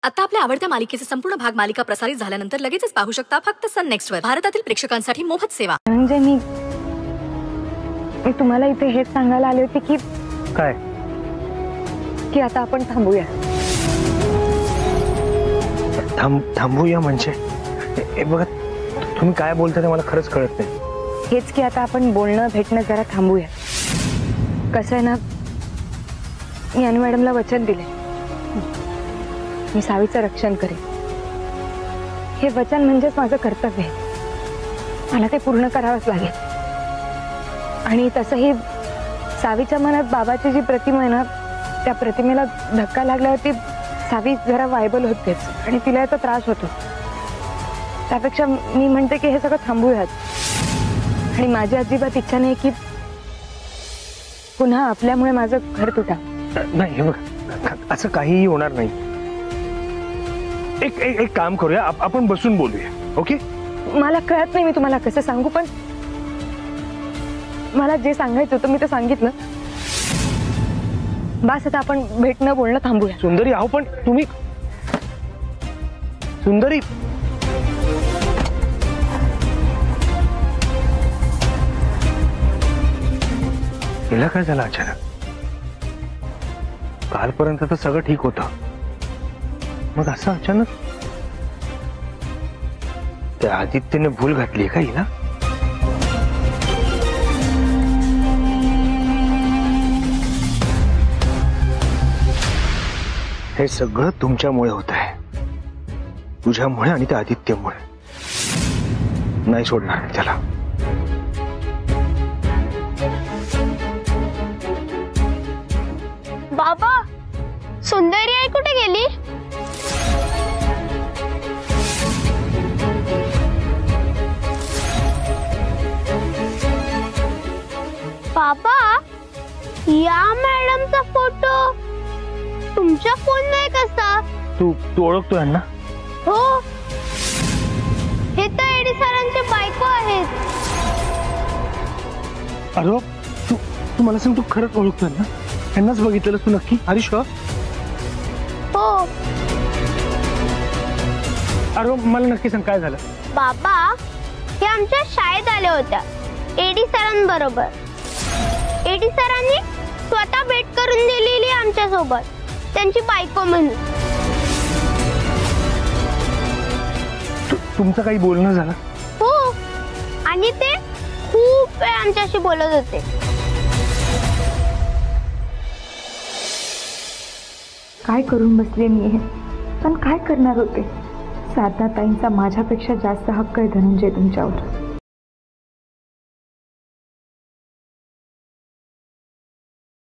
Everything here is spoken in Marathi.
आता आपल्या आवडत्या मालिकेचे संपूर्ण भाग मालिका प्रसारित झाल्यानंतर लगेचच पाहू शकता फक्त सन नेक्स्ट वर। भारतातील प्रेक्षकांसाठी मोफत सेवा। म्हणजे मी तुम्हाला इथे हेच सांगायला आले होते की काय की आता आपण थांबूया। थांबूया म्हणजे हे बघा, तुम्ही काय बोलता ते मला खरंच कळत नाही। हेच की आता आपण बोलणं भेटणं जरा थांबूया। कसं आहे ना, मी अनु मॅडमला वचन दिले, मी सावीचं रक्षण करेन। हे वचन म्हणजेच माझं कर्तव्य आहे, मला ते पूर्ण करावंच लागेल। आणि तसंही सावीच्या मनात बाबाची जी प्रतिमा आहे ना, त्या प्रतिमेला धक्का लागल्यावरती सावी जरा वायबल होतेच आणि तिला याचा त्रास होतो। त्यापेक्षा मी म्हणते की हे सगळं थांबूयात। आणि माझी अजिबात इच्छा नाही की पुन्हा आपल्यामुळे माझं घर तुटा। नाही, हे बघ, असं काहीही होणार नाही। एक काम करूया, आपण बसून बोलूया, ओके? मला कळत नाही मी तुम्हाला कसं सांगू, पण मला जे सांगायचं होतं मी ते सांगितलं। बस आता आपण भेटणं बोलणं थांबूया। सुंदरी, आहो पण तुम्ही सुंदरी, हिला काय झालं अचानक? कालपर्यंत तर सगळं ठीक होतं, मग असं अचानक? त्या आदित्यने भूल घातली का हिला? हे सगळं तुमच्यामुळे होत आहे, तुझ्यामुळे आणि त्या आदित्यमुळे। नाही सोडणार मी त्याला। बाबा, सुंदरी आई कुठे गेली? बाबा, या मॅडमचा फोटो तुमच्या फोन नाही कसा? तू ओळखतोय यांना? हो, हे तर एडी सरांचे बायको आहेत। अरे तू मला सांग, तू खरंच ओळखतोय ना? यांनाच बघितलं तू नक्की? अरे शुअर? हो। अरे मला नक्की सांग, काय झालं? बाबा, हे आमच्या शाळेत आल्या होत्या एडी सरांबरोबर। एडी सरांनी स्वतः भेट करून दिलेली आमच्या सोबत, त्यांची बायको म्हणून। तुमचं काही बोलणं झालं? हो, आणि ते खूप वेळ आमच्याशी बोलत होते। काय करून बसले मी हे, पण काय करणार होते? साधना ताईंचा माझ्यापेक्षा जास्त हक्क आहे धनंजय तुमच्यावर।